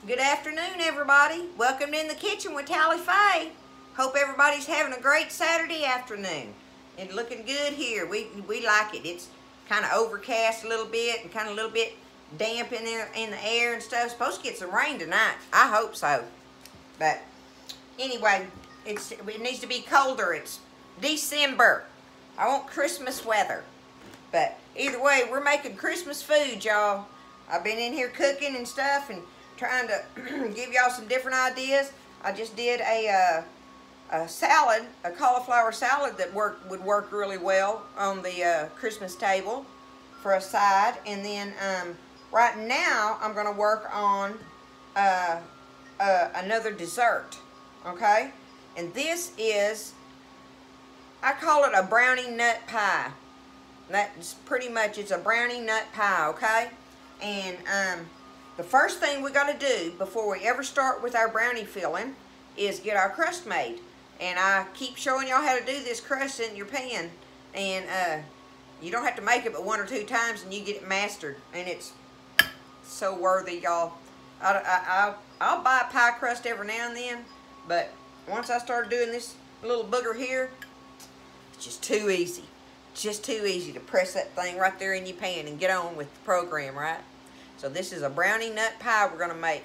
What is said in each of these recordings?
Good afternoon, everybody. Welcome in the kitchen with Tally Faye. Hope everybody's having a great Saturday afternoon. It's looking good here. We like it. It's kind of overcast a little bit and kind of a little bit damp in the air and stuff. Supposed to get some rain tonight. I hope so. But anyway, it needs to be colder. It's December. I want Christmas weather. But either way, we're making Christmas food, y'all. I've been in here cooking and stuff and trying to give y'all some different ideas. I just did a salad, a cauliflower salad that would work really well on the Christmas table for a side. And then right now I'm going to work on another dessert, okay? And this is, I call it a brownie nut pie. That's pretty much, it's a brownie nut pie, okay? And the first thing we got to do before we ever start with our brownie filling is get our crust made. And I keep showing y'all how to do this crust in your pan. And you don't have to make it but 1 or 2 times and you get it mastered. And it's so worthy, y'all. I'll buy pie crust every now and then. But once I started doing this little booger here, it's just too easy. Just too easy to press that thing right there in your pan and get on with the program, right? So this is a brownie nut pie we're going to make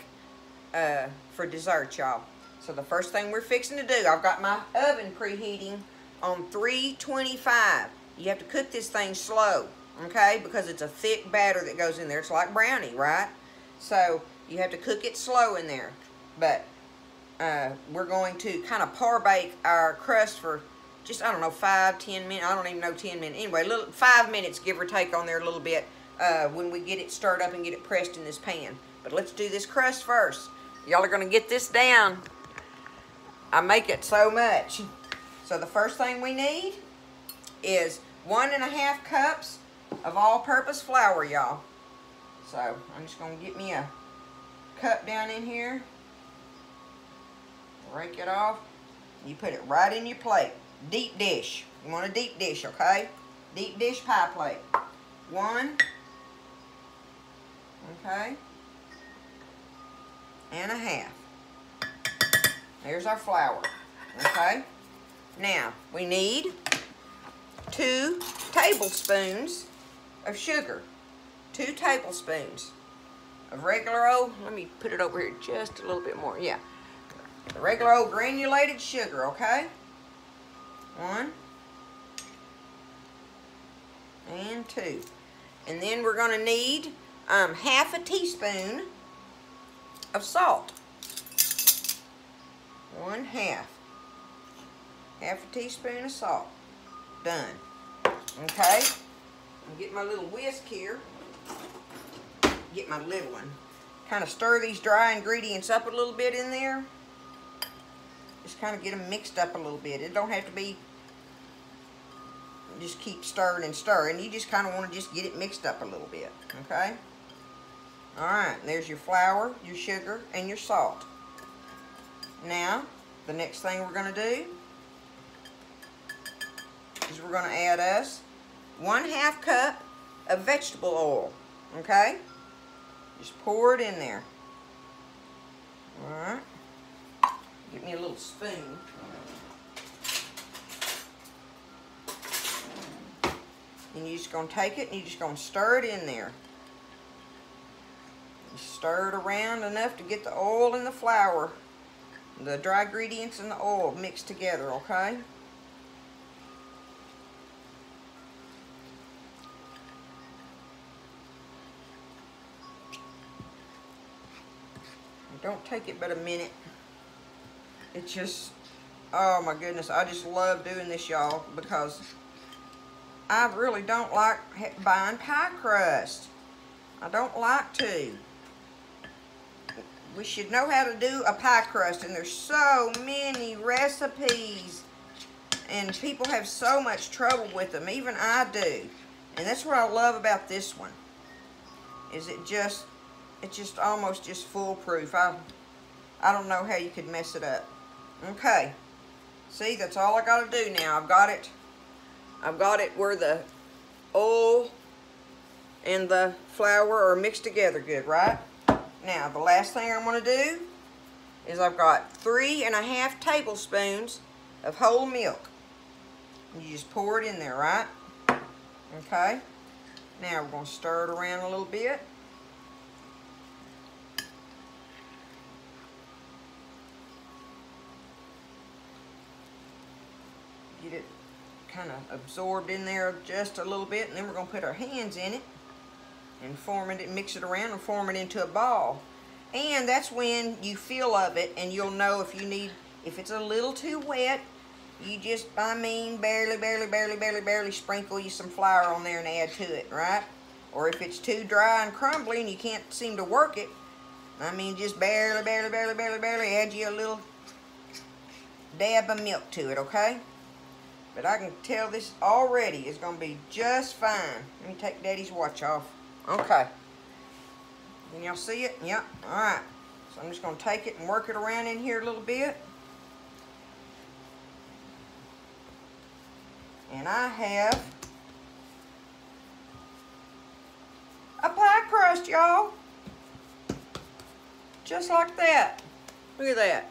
for dessert, y'all. So the first thing we're fixing to do, I've got my oven preheating on 325. You have to cook this thing slow, okay? Because it's a thick batter that goes in there. It's like brownie, right? So you have to cook it slow in there. But we're going to kind of par bake our crust for just, I don't know, 5-10 minutes. I don't even know 10 minutes. Anyway, 5 minutes, give or take, on there a little bit when we get it stirred up and get it pressed in this pan. But let's do this crust first. Y'all are going to get this down. I make it so much. So the first thing we need is 1.5 cups of all-purpose flour, y'all. So I'm just going to get me a cup down in here. Rake it off. You put it right in your plate. Deep dish. You want a deep dish, okay? Deep dish pie plate. 1. Okay. And 1/2. There's our flour. Okay. Now, we need 2 tablespoons of sugar. 2 tablespoons of regular old, let me put it over here just a little bit more. Yeah. The regular old granulated sugar, okay? 1 and 2. And then we're going to need 1/2 teaspoon of salt. 1/2. 1/2 teaspoon of salt. Done. Okay. I'll get my little whisk here. Get my little one. Kind of stir these dry ingredients up a little bit in there. Just kind of get them mixed up a little bit. It don't have to be, just keep stirring and stirring. You just kind of want to just get it mixed up a little bit, okay? Alright, there's your flour, your sugar, and your salt. Now, the next thing we're going to do is we're going to add us 1/2 cup of vegetable oil, okay? Just pour it in there. Alright. Get me a little spoon. And you're just going to take it and you're just going to stir it in there. You stir it around enough to get the oil and the flour, the dry ingredients and the oil mixed together, okay? It don't take it but a minute. It's just, oh my goodness, I just love doing this, y'all, because I really don't like buying pie crust. I don't like to. We should know how to do a pie crust, and there's so many recipes, and people have so much trouble with them. Even I do. And that's what I love about this one, is it's just almost just foolproof. I don't know how you could mess it up. Okay. See, that's all I got to do now. I've got it where the oil and the flour are mixed together good, right? Now, the last thing I'm going to do is I've got 3½ tablespoons of whole milk. You just pour it in there, right? Okay. Now we're going to stir it around a little bit. Get it kind of absorbed in there just a little bit, and then we're going to put our hands in it and form it and mix it around and form it into a ball. And that's when you feel of it, and you'll know if you need, if it's a little too wet, you just, I mean, barely sprinkle you some flour on there and add to it, right? Or if it's too dry and crumbly and you can't seem to work it, I mean, just barely add you a little dab of milk to it, okay? But I can tell this already is going to be just fine. Let me take Daddy's watch off. Okay. Can y'all see it? Yep. Alright. So I'm just going to take it and work it around in here a little bit. And I have a pie crust, y'all. Just like that. Look at that.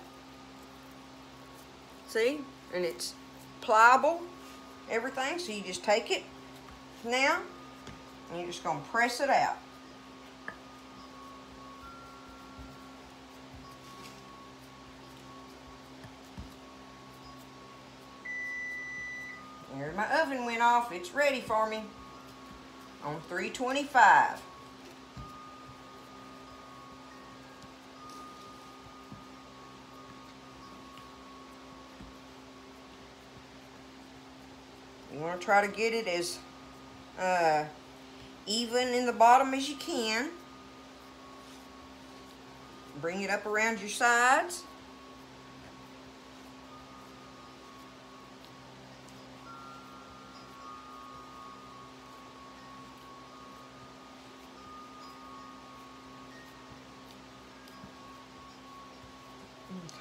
See? And it's pliable, everything. So you just take it now, and you're just going to press it out. There, my oven went off. It's ready for me on 325. You want to try to get it as even in the bottom as you can. Bring it up around your sides.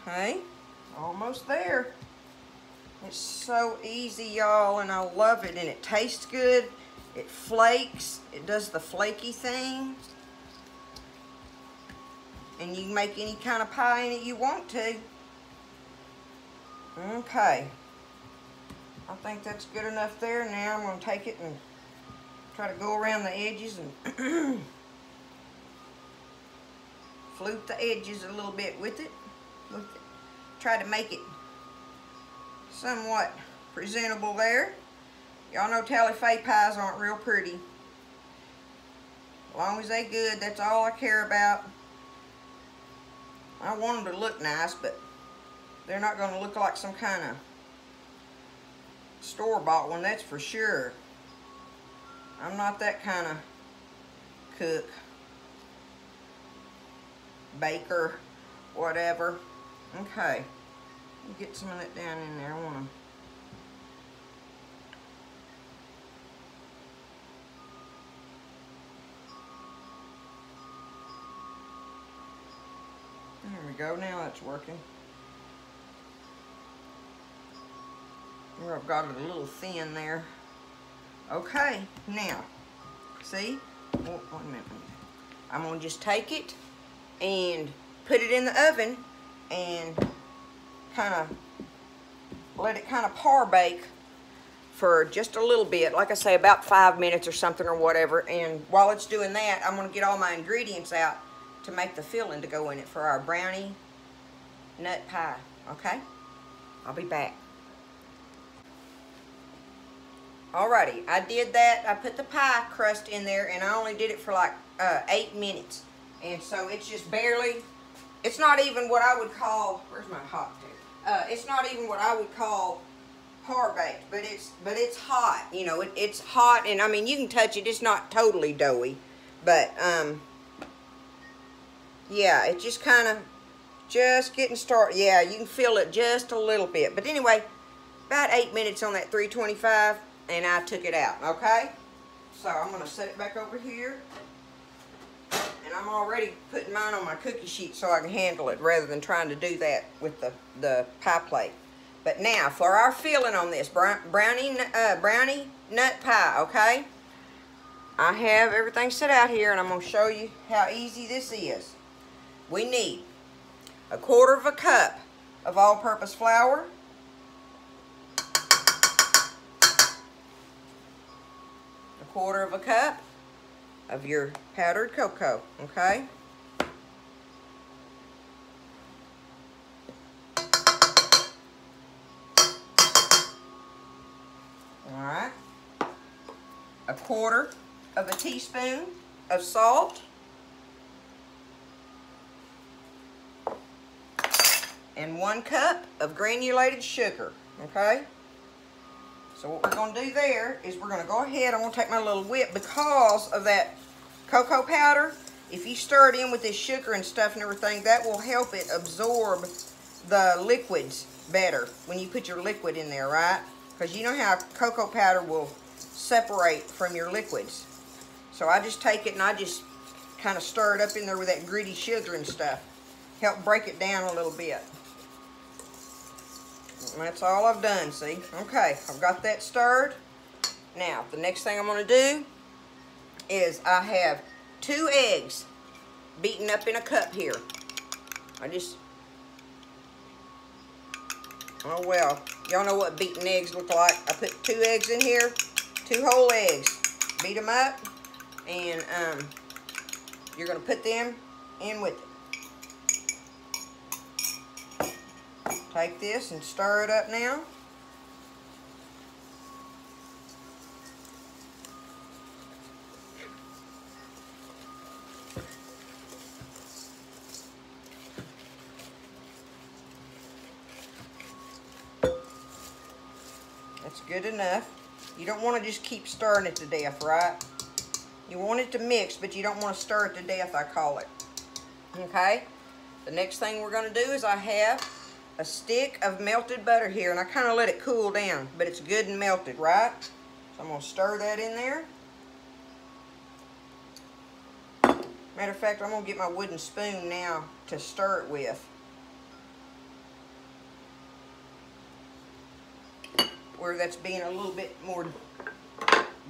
Okay, almost there. It's so easy, y'all, and I love it, and it tastes good. It flakes. It does the flaky thing. And you can make any kind of pie in it you want to. Okay. I think that's good enough there. Now I'm going to take it and try to go around the edges and flute the edges a little bit with it. Try to make it somewhat presentable there. Y'all know tally-fay pies aren't real pretty. As long as they good, that's all I care about. I want them to look nice, but they're not going to look like some kind of store-bought one, that's for sure. I'm not that kind of cook, baker, whatever. Okay, get some of that down in there. I want to. There we go. Now that's working. Here I've got it a little thin there. Okay, now, see? Oh, wait a minute. I'm gonna just take it and put it in the oven and kind of let it kind of par bake for just a little bit, like I say, about 5 minutes or something or whatever. And while it's doing that, I'm going to get all my ingredients out to make the filling to go in it for our brownie nut pie. Okay, I'll be back. Alrighty, I did that. I put the pie crust in there, and I only did it for like 8 minutes, and so it's just barely. It's not even what I would call, where's my hot tip? It's not even what I would call par baked, but it's hot. You know, it's hot, and I mean you can touch it. It's not totally doughy, but yeah, it's just kind of just getting started. Yeah, you can feel it just a little bit. But anyway, about 8 minutes on that 325, and I took it out. Okay, so I'm gonna set it back over here. And I'm already putting mine on my cookie sheet so I can handle it rather than trying to do that with the pie plate. But now, for our filling on this brownie nut pie, okay? I have everything set out here, and I'm going to show you how easy this is. we need 1/4 cup of all-purpose flour, 1/4 cup of your powdered cocoa, okay? Alright. 1/4 teaspoon of salt. And 1 cup of granulated sugar, okay? So what we're going to do there is we're going to go ahead, I'm going to take my little whip because of that cocoa powder. If you stir it in with this sugar and stuff and everything, that will help it absorb the liquids better when you put your liquid in there, right? Because you know how cocoa powder will separate from your liquids. So I just take it and I just kind of stir it up in there with that gritty sugar and stuff. Help break it down a little bit. And that's all I've done, see? Okay, I've got that stirred. Now, the next thing I'm going to do is I have 2 eggs beaten up in a cup here. Oh well, y'all know what beaten eggs look like. I put 2 eggs in here, 2 whole eggs. Beat them up, and you're going to put them in with it. Take this and stir it up now. That's good enough. You don't want to just keep stirring it to death, right? You want it to mix, but you don't want to stir it to death, I call it. Okay? The next thing we're going to do is I have a stick of melted butter here, and I kind of let it cool down, but it's good and melted, right? So I'm going to stir that in there. Matter of fact, I'm going to get my wooden spoon now to stir it with. Where that's being a little bit more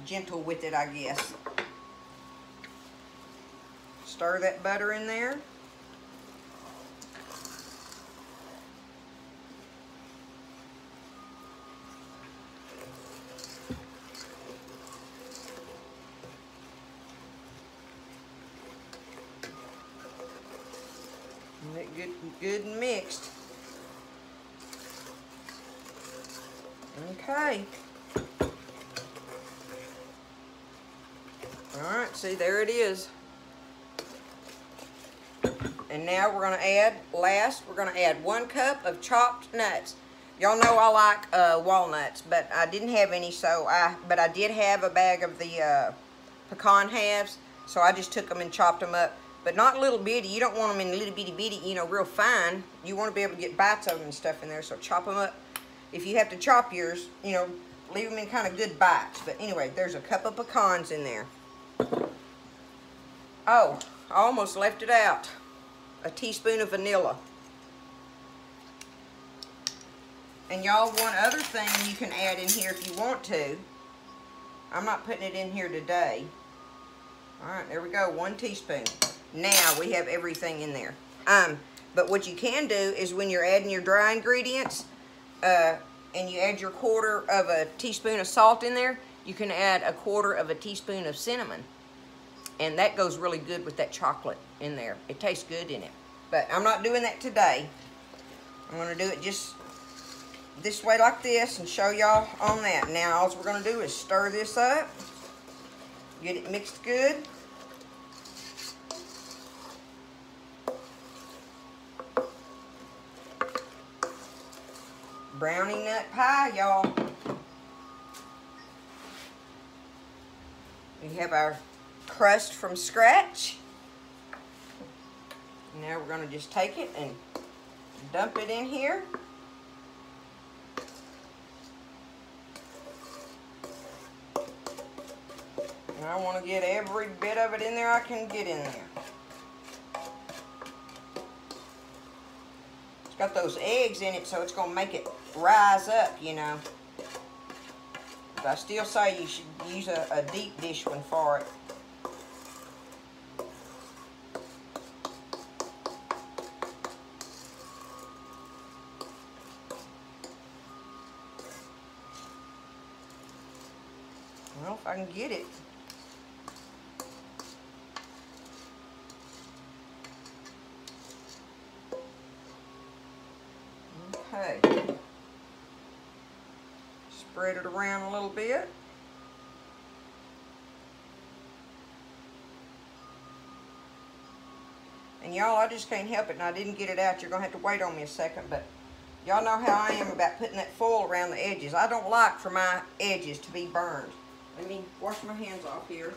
gentle with it, I guess. Stir that butter in there. Good and mixed. Okay. Alright, see, there it is. And now we're going to add, we're going to add 1 cup of chopped nuts. Y'all know I like walnuts, but I didn't have any, but I did have a bag of the pecan halves, so I just took them and chopped them up. But not little bitty. You don't want them in little bitty, you know, real fine. You want to be able to get bites of them and stuff in there, so chop them up. If you have to chop yours, you know, leave them in kind of good bites. But anyway, there's a cup of pecans in there. Oh, I almost left it out. A teaspoon of vanilla. And y'all, one other thing you can add in here if you want to. I'm not putting it in here today. Alright, there we go, 1 teaspoon. Now we have everything in there. But what you can do is when you're adding your dry ingredients, and you add your 1/4 teaspoon of salt in there, you can add 1/4 teaspoon of cinnamon. And that goes really good with that chocolate in there. It tastes good in it. But I'm not doing that today. I'm going to do it just this way like this and show y'all on that. Now all we're going to do is stir this up. Get it mixed good. Brownie nut pie, y'all. We have our crust from scratch. Now we're going to just take it and dump it in here. And I want to get every bit of it in there I can get in there. It's got those eggs in it, so it's going to make it rise up, you know. But I still say you should use a deep dish one for it. Well, if I can get it. Okay. Spread it around a little bit. And y'all, I just can't help it, and I didn't get it out. You're going to have to wait on me a second, but y'all know how I am about putting that foil around the edges. I don't like for my edges to be burned. Let me wash my hands off here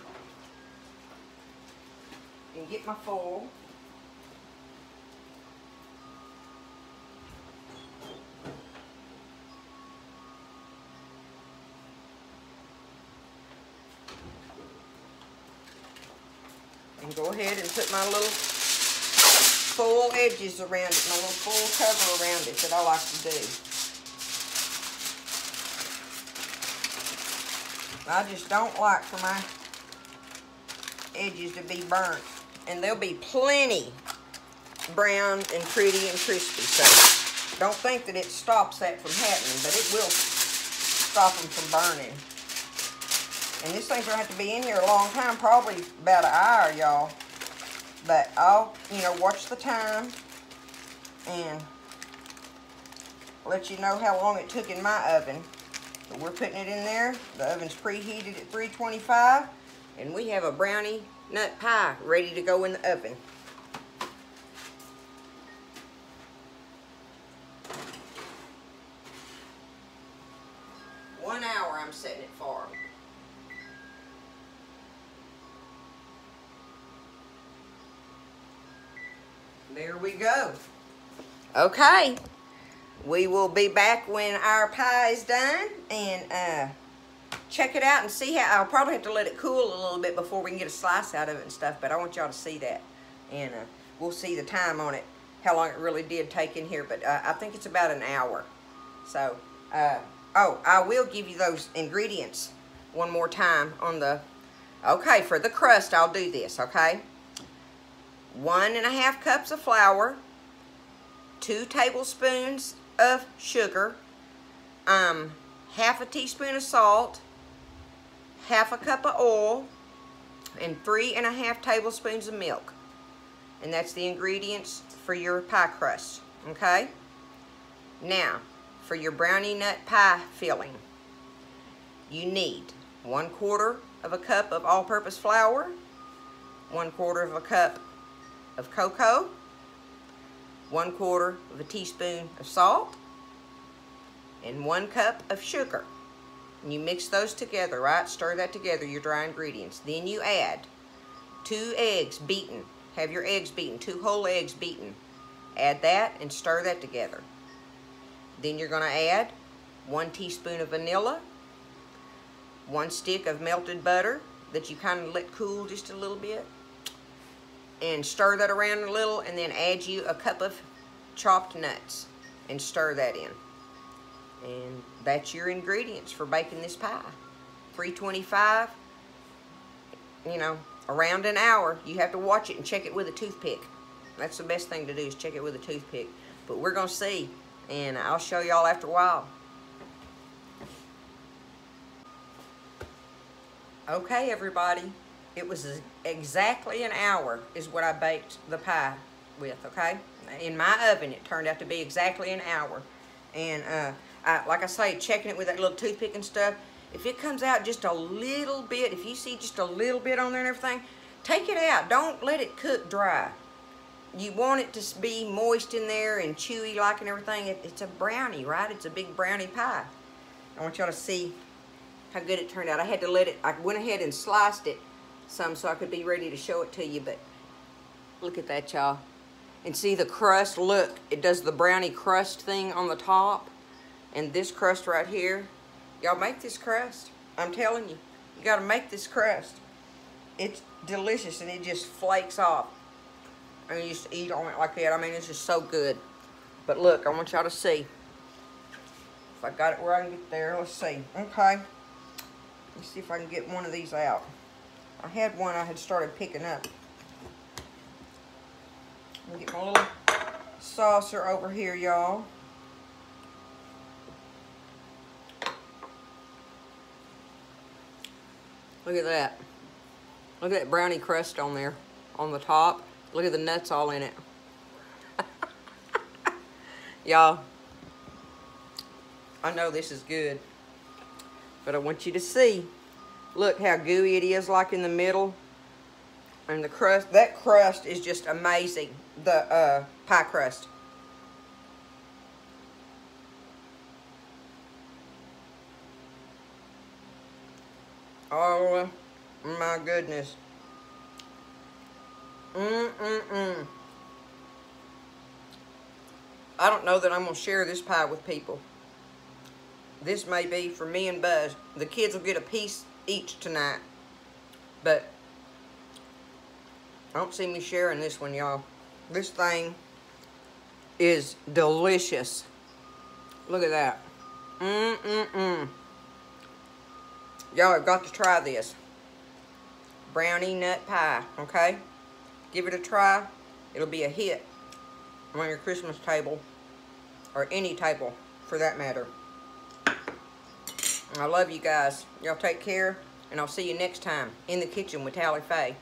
and get my foil. And go ahead and put my little foil edges around it, my little foil cover around it that I like to do. I just don't like for my edges to be burnt. And they'll be plenty brown and pretty and crispy. So don't think that it stops that from happening, but it will stop them from burning. And this thing's gonna have to be in here a long time, probably about an hour, y'all. But I'll, watch the time and let you know how long it took in my oven. So we're putting it in there. The oven's preheated at 325, and we have a brownie nut pie ready to go in the oven. One hour I'm setting it for. There we go. Okay. We will be back when our pie is done and check it out and see how. I'll probably have to let it cool a little bit before we can get a slice out of it and stuff, but I want y'all to see that. And we'll see the time on it, how long it really did take in here, but I think it's about an hour. So, oh, I will give you those ingredients one more time on the, okay, for the crust, I'll do this, okay? 1½ cups of flour, 2 tablespoons of sugar, half a teaspoon of salt, half a cup of oil, and 3½ tablespoons of milk. And that's the ingredients for your pie crust, okay? Now, for your brownie nut pie filling, you need 1/4 of a cup of all-purpose flour, 1/4 of a cup of cocoa, 1/4 of a teaspoon of salt, and 1 cup of sugar. And you mix those together, right? Stir that together, your dry ingredients. Then you add 2 eggs beaten. Have your eggs beaten, 2 whole eggs beaten. Add that and stir that together. Then you're gonna add 1 teaspoon of vanilla, 1 stick of melted butter that you kind of let cool just a little bit, and stir that around a little, and then add you a cup of chopped nuts and stir that in. And that's your ingredients for baking this pie. 325, around an hour. You have to watch it and check it with a toothpick. That's the best thing to do, is check it with a toothpick. But we're gonna see, and I'll show y'all after a while. Okay, everybody. It was exactly an hour is what I baked the pie with, okay? In my oven, it turned out to be exactly an hour. And like I say, checking it with that little toothpick and stuff, if it comes out just a little bit, if you see just a little bit on there and everything, take it out. Don't let it cook dry. You want it to be moist in there and chewy like and everything. It's a brownie, right? It's a big brownie pie. I want y'all to see how good it turned out. I had to let it, I went ahead and sliced it some so I could be ready to show it to you, but look at that, y'all. And see the crust, look, it does the brownie crust thing on the top, and this crust right here. Y'all make this crust. I'm telling you, you gotta make this crust. It's delicious, and it just flakes off. I mean, you just eat on it like that. I mean, it's just so good. But look, I want y'all to see. If I got it where I can get there, let's see. Okay, let's see if I can get one of these out. I had one I had started picking up. Let me get my little saucer over here, y'all. Look at that. Look at that brownie crust on there, on the top. Look at the nuts all in it. Y'all, I know this is good, but I want you to see. Look how gooey it is, like in the middle. And the crust, that crust is just amazing. The pie crust. Oh my goodness. I don't know that I'm going to share this pie with people. This may be for me and Buzz. The kids will get a piece each tonight. But I don't see me sharing this one, y'all. This thing is delicious. Look at that. Y'all have got to try this. Brownie nut pie, okay? Give it a try. It'll be a hit on your Christmas table, or any table for that matter. I love you guys. Y'all take care, and I'll see you next time in the kitchen with Tally Faye.